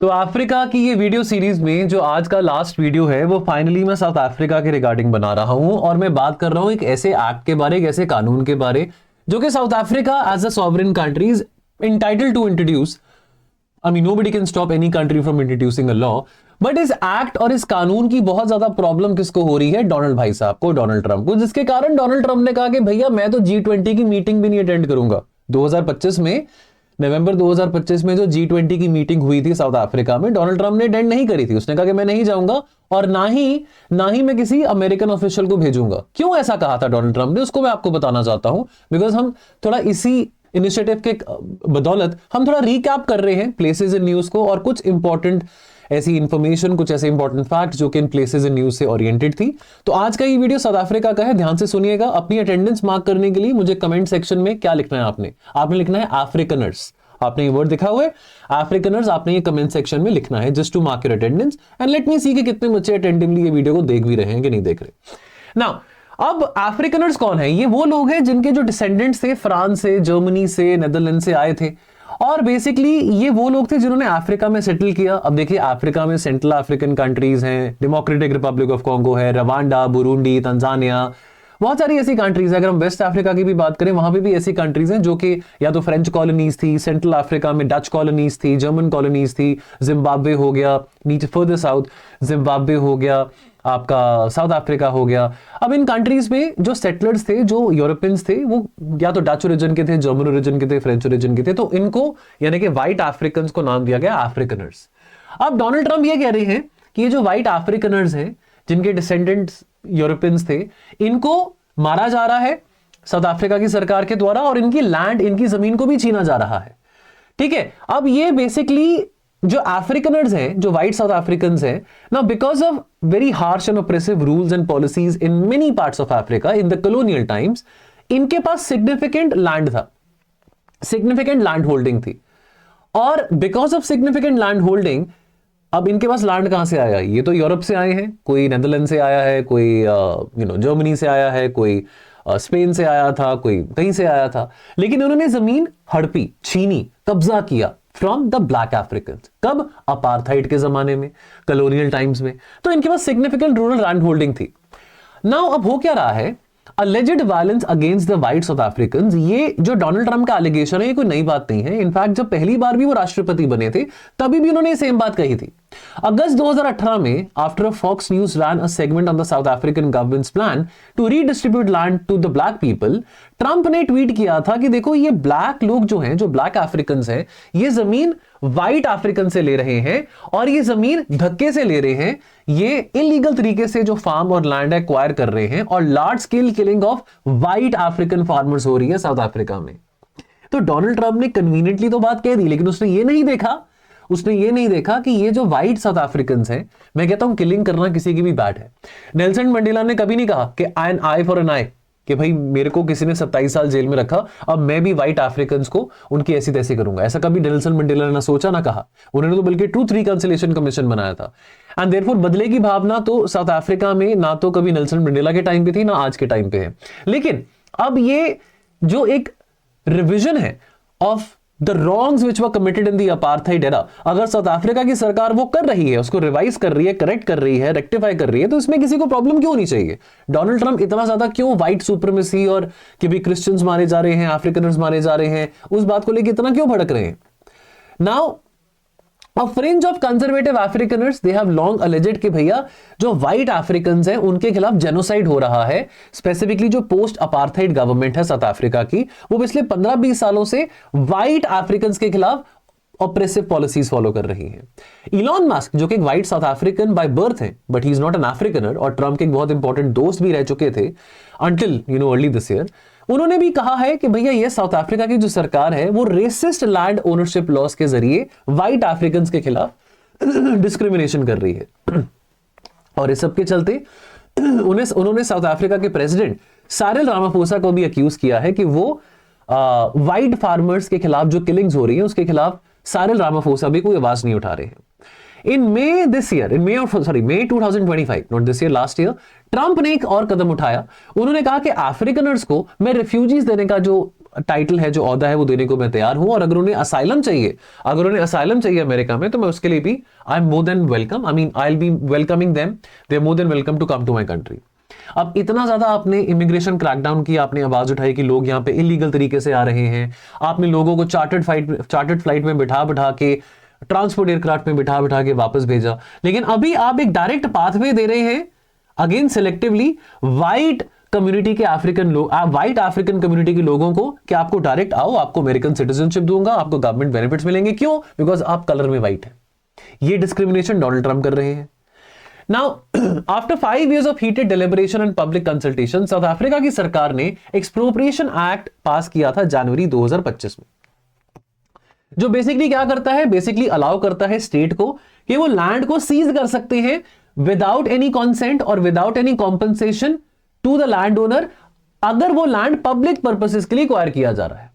तो अफ्रीका की ये वीडियो सीरीज में जो आज का लास्ट वीडियो है वो फाइनली मैं साउथ अफ्रीका के रिगार्डिंग बना रहा हूं और मैं बात कर रहा हूं एक ऐसे एक्ट के बारे, एक ऐसे कानून के बारे जो कि South Africa as a sovereign country is entitled to introduce. I mean nobody can stop any country from introducing a law, but इस एक्ट और इस कानून की बहुत ज्यादा प्रॉब्लम किसको हो रही है? डोनाल्ड भाई साहब को, डोनाल्ड ट्रंप को, जिसके कारण डोनाल्ड ट्रंप ने कहा कि भैया मैं तो G20 की मीटिंग भी नहीं अटेंड करूंगा। 2025 में, नवंबर 2025 में जो G20 की मीटिंग हुई थी साउथ अफ्रीका में, डोनाल्ड ट्रंप ने अटेंड नहीं करी थी। उसने कहा कि मैं नहीं जाऊंगा और ना ही मैं किसी अमेरिकन ऑफिशियल को भेजूंगा। क्यों ऐसा कहा था डोनाल्ड ट्रंप ने, उसको मैं आपको बताना चाहता हूं, बिकॉज हम थोड़ा इसी इनिशिएटिव के बदौलत हम थोड़ा रिकैप कर रहे हैं प्लेसेस इन न्यूज को और कुछ इंपॉर्टेंट ऐसी इंफॉर्मेशन, कुछ ऐसे इंपॉर्टेंट फैक्ट जो कि इन प्लेसेस इन न्यूज से ओरिएंटेड थी। तो आज का ये वीडियो साउथ अफ्रीका का है, ध्यान से सुनिएगा। अपनी अटेंडेंस मार्क करने के लिए मुझे कमेंट सेक्शन में क्या लिखना है? आपने लिखना है अफ्रीकनर्स। आपने ये वर्ड दिखा हुआ है अफ्रीकनर्स, आपने ये कमेंट सेक्शन में लिखना है just to mark your attendance and let me see कि कितने बच्चे अटेंटिवली ये वीडियो को देख भी रहे हैं कि नहीं देख रहे। नाउ अब अफ्रीकनर्स कौन है? ये वो लोग हैं जिनके जो डिसेंडेंट्स थे फ्रांस से, जर्मनी से, नेदरलैंड से आए थे और बेसिकली ये वो लोग थे जिन्होंने अफ्रीका में सेटल किया। अब देखिए अफ्रीका में सेंट्रल अफ्रीकन कंट्रीज हैं, डेमोक्रेटिक रिपब्लिक ऑफ कॉन्गो है, रवांडा, बुरुंडी, तंजानिया, बहुत सारी ऐसी कंट्रीज है। अगर हम वेस्ट अफ्रीका की भी बात करें, वहां पे भी ऐसी कंट्रीज हैं जो कि या तो फ्रेंच कॉलोनीज थी, सेंट्रल अफ्रीका में डच कॉलोनीज थी, जर्मन कॉलोनीज थी, जिम्बाब्वे हो गया, नीचे फर्दर साउथ जिम्बाब्वे हो गया, आपका साउथ अफ्रीका हो गया। अब इन कंट्रीज में जो सेटलर्स थे, जो यूरोपियंस थे, वो या तो डच ओरिजिन के थे, जर्मन ओरिजिन के थे, फ्रेंच ओरिजिन के थे, तो इनको यानी कि व्हाइट अफ्रीकन को नाम दिया गया अफ्रीकनर्स। अब डोनाल्ड ट्रंप ये कह रहे हैं कि ये जो व्हाइट अफ्रीकनर्स हैं जिनके डिसेंडेंट्स यूरोपियंस थे, इनको मारा जा रहा है साउथ अफ्रीका की सरकार के द्वारा और इनकी लैंड, इनकी जमीन को भी छीना जा रहा है। ठीक है, अब ये बेसिकली जो अफ्रीकनर्स हैं, जो व्हाइट साउथ अफ्रीकन्स हैं ना, because of very harsh and oppressive rules and policies in many parts of Africa in the colonial times, इनके पास सिग्निफिकेंट लैंड था, सिग्निफिकेंट लैंड होल्डिंग थी। और because of significant land holding, अब इनके पास land कहां से आया? ये तो यूरोप से आए हैं, कोई नेदरलैंड से आया है, कोई जर्मनी से आया है, कोई स्पेन से आया था, कोई कहीं से आया था, लेकिन उन्होंने जमीन हड़पी, छीनी, कब्जा किया फ्रॉम द ब्लैक अफ्रीकन। कब? अपार्थाइड के जमाने में, कॉलोनियल टाइम्स में। तो इनके पास सिग्निफिकेंट रूरल लैंड होल्डिंग थी। नाउ अब हो क्या रहा है? alleged violence against the white South Africans, ये जो डोनाल्ड ट्रंप का एलिगेशन है, ये कोई नई बात नहीं है। इनफैक्ट जब पहली बार भी वो राष्ट्रपति बने थे तभी भी उन्होंने सेम बात कही थी। अगस्त 2018 में after Fox News ran a segment on the South African government's plan to redistribute land to the black people, Trump ने ट्वीट किया था कि देखो ये ब्लैक लोग जो हैं, जो ब्लैक अफ्रीकन्स हैं, ये जमीन व्हाइट अफ्रीकन से ले रहे हैं और ये जमीन धक्के से ले रहे हैं, ये इलीगल तरीके से जो फार्म और लैंड एक्वायर कर रहे हैं और large scale killing of white African farmers हो रही है साउथ अफ्रीका में। तो डोनाल्ड ट्रंप ने कन्वीनियंटली तो बात कह दी, लेकिन उसने ये नहीं देखा कि ये जो व्हाइट साउथ अफ्रीकन्स हैं, मैं कहता हूं किलिंग करना किसी की भी बैड है। नेल्सन मंडेला ने कभी नहीं कहा कि एन आई फॉर एन आई, कि भाई मेरे को किसी ने 27 साल जेल में रखा, अब मैं भी व्हाइट अफ्रीकन्स को उनकी ऐसी तैसी करूंगा। ऐसा कभी नेल्सन मंडेला ने ना सोचा ना कहा। उन्होंने तो बल्कि ट्रूथ रिकंसिलिएशन कमीशन बनाया था। एंड देयरफॉर बदले की भावना तो साउथ अफ्रीका में ना तो कभी नेल्सन मंडेला के टाइम पे थी, ना आज के टाइम पे है। लेकिन अब ये जो एक रिविजन है of the wrongs which were committed in the apartheid era, अगर साउथ अफ्रीका की सरकार वो कर रही है, उसको रिवाइज कर रही है, करेक्ट कर रही है, रेक्टिफाई कर रही है, तो इसमें किसी को प्रॉब्लम क्यों होनी चाहिए? डोनाल्ड ट्रंप इतना ज्यादा क्यों व्हाइट सुप्रीमेसी और कि भी क्रिश्चियंस मारे जा रहे हैं, अफ्रीकनर्स मारे जा रहे हैं, उस बात को लेकर इतना क्यों भड़क रहे हैं? Now A fringe of conservative Afrikaners, they have long alleged कि भैया जो व्हाइट अफ्रीकन्स हैं उनके खिलाफ जेनोसाइड हो रहा है। स्पेसिफिकली जो पोस्ट अपार्थाइड गवर्नमेंट है साउथ अफ्रीका की, वो पिछले 15-20 सालों से व्हाइट अफ्रीकन्स के खिलाफ ऑपरेसिव पॉलिसीज फॉलो कर रही है। इलॉन मस्क जो कि एक white South African by birth है, but he is not an Afrikaner, और ट्रंप के एक बहुत इंपॉर्टेंट दोस्त भी रह चुके थे अंटिल अर्ली दिस ईयर, उन्होंने भी कहा है कि भैया ये साउथ अफ्रीका की जो सरकार है वो रेसिस्ट लैंड ओनरशिप लॉस के जरिए व्हाइट अफ्रीकन्स के खिलाफ डिस्क्रिमिनेशन कर रही है। और इस सब के चलते उन्होंने साउथ अफ्रीका के प्रेसिडेंट साइरिल रामाफोसा को भी अक्यूज किया है कि वो व्हाइट फार्मर्स के खिलाफ जो किलिंग्स हो रही है उसके खिलाफ साइरिल रामाफोसा भी कोई आवाज नहीं उठा रहे हैं। In May 2025, not this year, last year, Trump ने एक और कदम उठाया। उन्होंने कहा कि अफ्रीकनर्स को मैं रिफ्यूजीज देने का जो टाइटल है, जो ओहदा है, वो देने को मैं तैयार हूं। और अगर उन्हें असाइलम चाहिए अमेरिका में, तो मैं उसके लिए भी I am more than welcome. I mean I will be welcoming them, they are more than welcome to come to my country. अब इतना ज्यादा आपने इमिग्रेशन क्रैकडाउन किया, आपने आवाज उठाई कि लोग यहाँ पे इलीगल तरीके से आ रहे हैं, आपने लोगों को चार्टर्ड फ्लाइट में बिठा के, ट्रांसपोर्ट एयरक्राफ्ट में बिठा के वापस भेजा। लेकिन अभी आप एक डायरेक्ट पाथवे दे रहे हैं अगेन सिलेक्टिवली वाइट कम्युनिटी के अफ्रीकन लोग, वाइट अफ्रीकन कम्युनिटी के लोगों को, कि आपको डायरेक्ट आओ, आपको अमेरिकन सिटीजनशिप दूंगा, आपको गवर्नमेंट बेनिफिट्स मिलेंगे। क्यों? बिकॉज आप कलर में वाइट है। ये डिस्क्रिमिनेशन डोनाल्ड ट्रंप कर रहे हैं। Now after 5 years of heated डिलिबरेशन and public consultation, south Africa की सरकार ने एक्सप्रोप्रिएशन एक्ट पास किया था जनवरी 2025 में, जो बेसिकली क्या करता है, बेसिकली अलाउ करता है स्टेट को कि वो लैंड को सीज कर सकते हैं विदाउट एनी कंसेंट और without any compensation to the land owner, अगर वो लैंड पब्लिक पर्पसेस के लिए एक्वायर किया जा रहा है।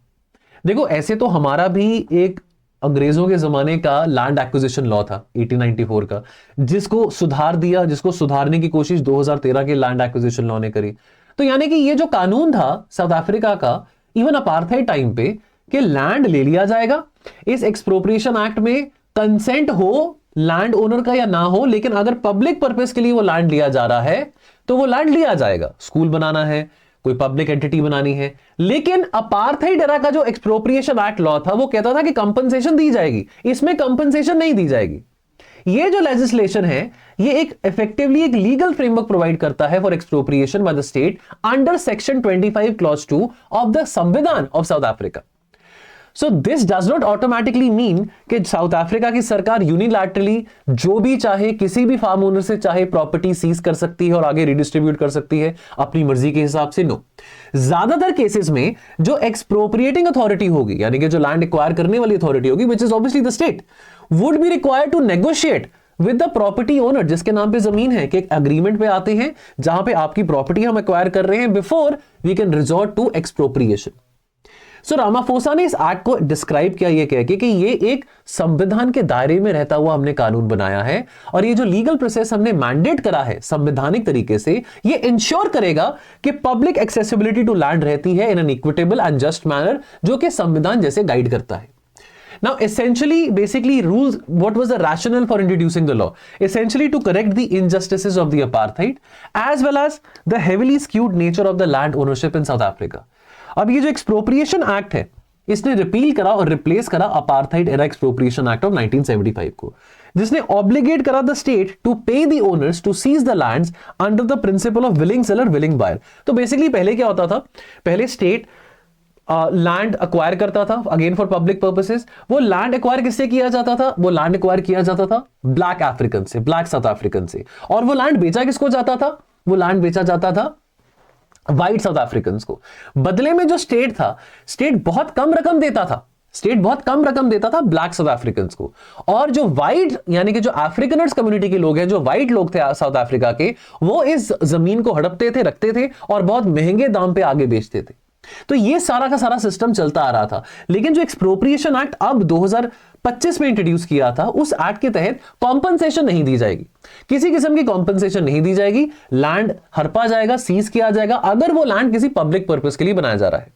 देखो, ऐसे तो हमारा भी एक अंग्रेजों के जमाने का लैंड एक्विजिशन लॉ था 1894 का, जिसको सुधार दिया, जिसको सुधारने की कोशिश 2013 के लैंड एक्विजिशन लॉ ने करी। तो यानी कि ये जो कानून था साउथ अफ्रीका का, इवन अपार्थाइड टाइम पे, कि लैंड ले लिया जाएगा, इस एक्सप्रोप्रिएशन एक्ट में कंसेंट हो लैंड ओनर का या ना हो, लेकिन अगर पब्लिक पर्पस के लिए वो लैंड लिया जा रहा है तो वो लैंड लिया जाएगा। स्कूल बनाना है, कोई पब्लिक एंटिटी बनानी है। लेकिन अपार्थाइड एरा का जो एक्सप्रोप्रिएशन एक्ट लॉ था, वो कहता था कि कंपनसेशन दी जाएगी, इसमें कंपनसेशन नहीं दी जाएगी। ये जो लेजिस्लेशन है, ये एक इफेक्टिवली एक लीगल फ्रेमवर्क प्रोवाइड करता है for expropriation by the state under section 25 clause 2 of the संविधान of South Africa. So this does not automatically mean कि साउथ अफ्रीका की सरकार यूनिलैटरली जो भी चाहे, किसी भी फार्म ओनर से चाहे प्रॉपर्टी सीज कर सकती है और आगे रिडिस्ट्रीब्यूट कर सकती है अपनी मर्जी के हिसाब से। नो, ज्यादातर केसेस में जो एक्सप्रोप्रिएटिंग अथॉरिटी होगी, यानी कि जो लैंड एक्वायर करने वाली अथॉरिटी होगी, which is obviously the state, would be required to negotiate with the property owner जिसके नाम पे जमीन है, कि एक एग्रीमेंट पे आते हैं जहां पे आपकी प्रॉपर्टी हम एक्वायर कर रहे हैं before we can resort to expropriation. So Ramaphosa ने इस एक्ट को डिस्क्राइब किया ये कह के कि ये एक संविधान के दायरे में रहता हुआ हमने कानून बनाया है, और ये जो लीगल प्रोसेस हमने मैंडेट करा है संवैधानिक तरीके से, ये इंश्योर करेगा कि पब्लिक एक्सेसिबिलिटी टू लैंड रहती है in an equitable and just manner, जो कि संविधान जैसे गाइड करता है। Now, essentially, basically, rules. What was the rationale for introducing the law? Essentially, to correct the injustices of the apartheid, as well as the heavily skewed nature of the land ownership in South Africa. अब ये जो expropriation act है, इसने repeal करा और replace करा apartheid era expropriation act of 1975 को, जिसने ऑब्लिगेट करा the state to pay the owners to seize the lands under the principle of willing seller willing buyer. तो बेसिकली पहले क्या होता था, पहले स्टेट लैंड एक्वायर करता था अगेन फॉर पब्लिक पर्पसेस। वो लैंड एक्वायर किससे किया जाता था? वो लैंड एक्वायर किया जाता था ब्लैक अफ्रीकन से, ब्लैक साउथ अफ्रीकन से। और वो लैंड बेचा किसको जाता था? वो लैंड बेचा जाता था व्हाइट साउथ अफ्रीकन को। बदले में जो स्टेट था, स्टेट बहुत कम रकम देता था, स्टेट बहुत कम रकम देता था ब्लैक साउथ अफ्रीकन को। और जो व्हाइट यानी कि जो अफ्रीकनर्स कम्युनिटी के लोग हैं, जो व्हाइट लोग थे साउथ अफ्रीका के, वो इस जमीन को हड़पते थे, रखते थे और बहुत महंगे दाम पे आगे बेचते थे। तो ये सारा का सारा सिस्टम चलता आ रहा था। लेकिन जो एक्सप्रोप्रिएशन एक्ट अब 2025 में इंट्रोड्यूस किया था, उस एक्ट के तहत कॉम्पनसेशन नहीं दी जाएगी, किसी किस्म की कॉम्पनसेशन नहीं दी जाएगी। लैंड हड़पा जाएगा, सीज किया जाएगा अगर वो लैंड किसी पब्लिक पर्पस के लिए बनाया जा रहा है।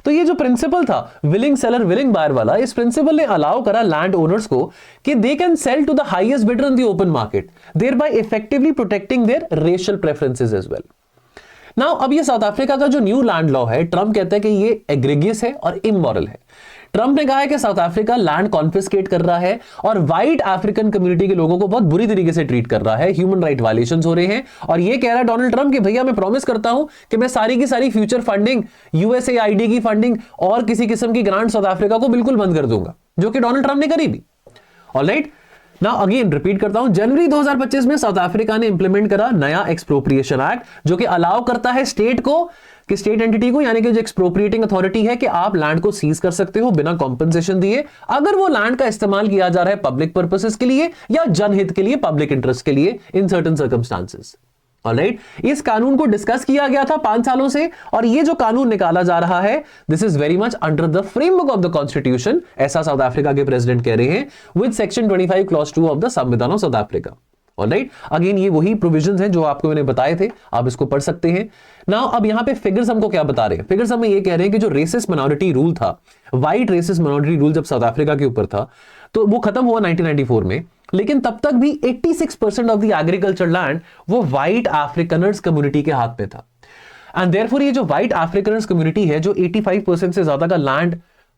तो ये जो प्रिंसिपल था विलिंग सेलर विलिंग बायर वाला, इस प्रिंसिपल ने अलाउ करा लैंड ओनर्स को कि they can sell to the highest bidder in the open market, thereby effectively protecting their racial preferences as well. Now अब ये साउथ अफ्रीका का जो न्यू लैंड लॉ है, ट्रंप कहता है कि ये एग्रेगियस है और इमोरल है। ट्रंप ने कहा है कि साउथ अफ्रीका लैंड कॉन्फिस्केट कर रहा है और व्हाइट अफ्रीकन कम्युनिटी के लोगों को बहुत बुरी तरीके से ट्रीट कर रहा है, ह्यूमन राइट वायलेशंस हो रहे हैं। और ये कह रहा है डोनाल्ड ट्रंप कि भैया मैं प्रॉमिस करता हूं कि मैं सारी की सारी फ्यूचर फंडिंग, यूएसएआईडी की फंडिंग और किसी किस्म की ग्रांट साउथ अफ्रीका को बिल्कुल बंद कर दूंगा, जो कि डोनाल्ड ट्रंप ने करी भी। ऑलराइट, नाउ अगेन रिपीट करता हूं, जनवरी 2025 में साउथ अफ्रीका ने इंप्लीमेंट करा नया एक्सप्रोप्रिएशन एक्ट, जो कि अलाउ करता है स्टेट को, कि स्टेट एंटिटी को, यानी कि जो एक्सप्रोप्रिएटिंग अथॉरिटी है, कि आप लैंड को सीज कर सकते हो बिना कॉम्पनसेशन दिए, अगर वो लैंड का इस्तेमाल किया जा रहा है पब्लिक पर्पसेस के लिए या जनहित के लिए, पब्लिक इंटरेस्ट के लिए इन सर्टेन सर्कमस्टांसेस। ऑलराइट, इस कानून को डिस्कस किया गया था 5 सालों से, और ये जो कानून निकाला जा रहा है, this is very much under the framework of the constitution, ऐसा साउथ अफ्रीका के प्रेसिडेंट कह रहे हैं, with section 25 clause 2 of the संविधान of South Africa. Alright, again ये वही प्रोविजंस हैं जो आपको मैंने बताए थे, आप इसको पढ़ सकते हैं ना। अब यहां पे फिगर्स हमको क्या बता रहे हैं, फिगर्स हमें ये कह रहे हैं कि जो रेसिस्ट माइनॉरिटी रूल था, व्हाइट रेसिस्ट माइनॉरिटी रूल जब साउथ अफ्रीका के ऊपर था तो वो खत्म हुआ 1994 में, लेकिन तब तक भी 86% ऑफ द एग्रीकल्चर लैंड वो व्हाइट अफ्रीकनर्स कम्युनिटी के हाथ में था। एंड देयरफॉर ये जो व्हाइट अफ्रीकनर्स कम्युनिटी है जो 85% से ज्यादा का लैंड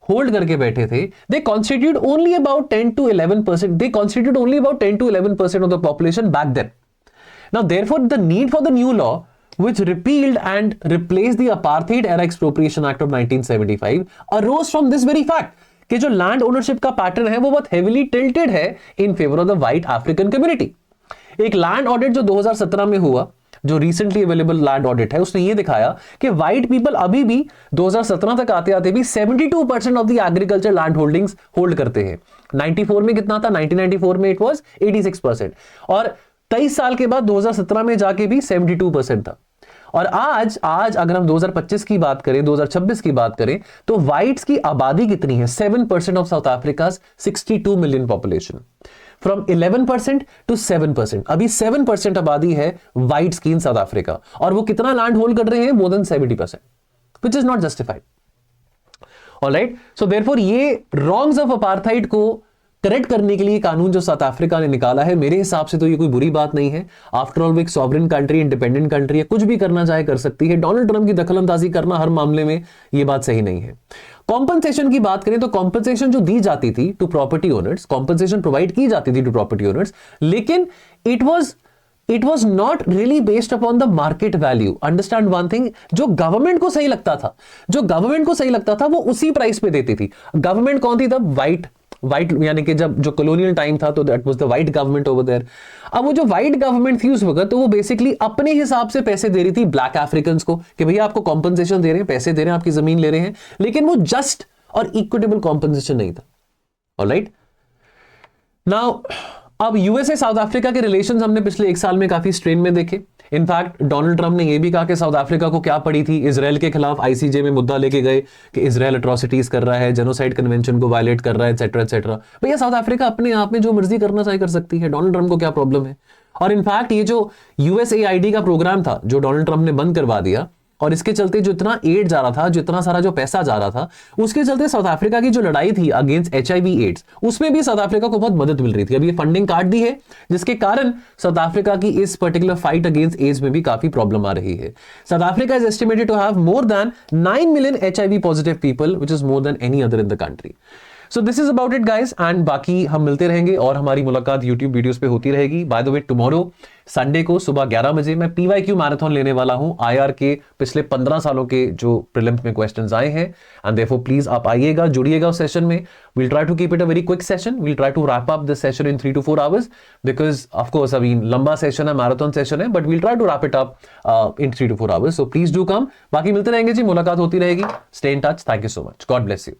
होल्ड करके बैठे थे, they constitute only about 10 to 11%, they constitute only about 10 to 11% of the population back then. Now therefore the need for the new law which repealed and replaced the Apartheid Era Expropriation Act of 1975 arose from this very fact कि जो land ownership का pattern है वो बहुत heavily tilted है in favour of the white African community. एक land audit जो 2017 में हुआ, जो रिसेंटली अवेलेबल लैंड ऑडिट है, उसने ये दिखाया कि व्हाइट पीपल अभी भी 2017 तक आते आते भी 72% of the agriculture land holdings hold करते हैं। 94 में कितना था, 1994 में इट वाज 86%, और 23 साल के बाद 2017 में जाके भी 72% था। और आज अगर हम 2025 की बात करें, 2026 की बात करें, तो व्हाइट्स की आबादी कितनी है, 7% of South Africa's 62 million population, from 11% to 7%। अभी 7% आबादी है व्हाइट्स की इन साउथ अफ्रीका, और वो कितना लैंड होल्ड कर रहे हैं, more than 70%, which is not justified. Alright, so therefore ये रॉन्ग्स ऑफ अपार्थाइड को करेक्ट करने के लिए कानून जो साउथ अफ्रीका ने निकाला है, मेरे हिसाब से तो ये कोई बुरी बात नहीं है। आफ्टर ऑल वो एक सॉवरेन कंट्री, इंडिपेंडेंट कंट्री है, कुछ भी करना चाहे कर सकती है। डोनाल्ड ट्रंप की दखलंदाजी करना हर मामले में ये बात सही नहीं है। कॉम्पनसेशन की बात करें तो कॉम्पनसेशन जो दी जाती थी to property owners, compensation provide की जाती थी टू प्रॉपर्टी ओनर्स, लेकिन it was not really based upon the market value. Understand one thing, जो गवर्नमेंट को सही लगता था वो उसी प्राइस पे देती थी। गवर्नमेंट कौन थी तब, व्हाइट यानी कि जब जो कॉलोनियल टाइम था तो that was the white government over there. अब वो जो व्हाइट गवर्नमेंट थी उस वक्त, तो वो बेसिकली अपने हिसाब से पैसे दे रही थी ब्लैक अफ्रीकन्स को कि भैया आपको कॉम्पनसेशन दे रहे हैं, पैसे दे रहे हैं, आपकी जमीन ले रहे हैं, लेकिन वो जस्ट और इक्विटेबल कॉम्पनसेशन नहीं था। ऑलराइट, नाउ अब यूएसए साउथ अफ्रीका के रिलेशंस हमने पिछले 1 साल में काफी स्ट्रेन में देखे। इनफैक्ट डोनाल्ड ट्रंप ने यह भी कहा कि साउथ अफ्रीका को क्या पड़ी थी, इजराइल के खिलाफ आईसीजे में मुद्दा लेके गए कि इजराइल अट्रॉसिटीज कर रहा है, जेनोसाइड कन्वेंशन को वायलेट कर रहा है, एटसेट्रा एटसेट्रा। भैया साउथ अफ्रीका अपने आप में जो मर्जी करना चाहे कर सकती है, डोनाल्ड ट्रंप को क्या प्रॉब्लम है। और इनफैक्ट ये जो यूएसएआईडी का प्रोग्राम था जो डोनाल्ड ट्रंप ने बंद करवा दिया, और इसके चलते जो इतना एड जा रहा था, जो इतना सारा जो पैसा जा रहा था, उसके चलते साउथ अफ्रीका की जो लड़ाई थी अगेंस्ट HIV एड्स, उसमें भी साउथ अफ्रीका को बहुत मदद मिल रही थी। अभी ये फंडिंग काट दी है, जिसके कारण साउथ अफ्रीका की इस पर्टिकुलर फाइट अगेंस्ट एड्स में भी काफी प्रॉब्लम आ रही है। South Africa is estimated to have more than 9 million HIV positive people, which is more than any other in the country. So this is about it guys, and बाकी हम मिलते रहेंगे और हमारी मुलाकात यूट्यूब वीडियोस पे होती रहेगी। By the way, tomorrow Sunday को सुबह 11 बजे मैं PYQ मैराथन लेने वाला हूं, IR के पिछले 15 सालों के जो प्रीलिम्स में क्वेश्चंस आए हैं, एंड देयरफॉर प्लीज आप आइएगा, जुड़िएगा उस सेशन में। We'll try to keep it a very quick session, we'll try to wrap up this session in 3 to 4 hours, because of course अभी लंबा सेशन है, मैराथन सेशन है, but we'll try to wrap it up in 3 to 4 hours. So please do come. बाकी मिलते रहेंगे जी, मुलाकात होती रहेगी। Stay in touch. Thank you so much. God bless you.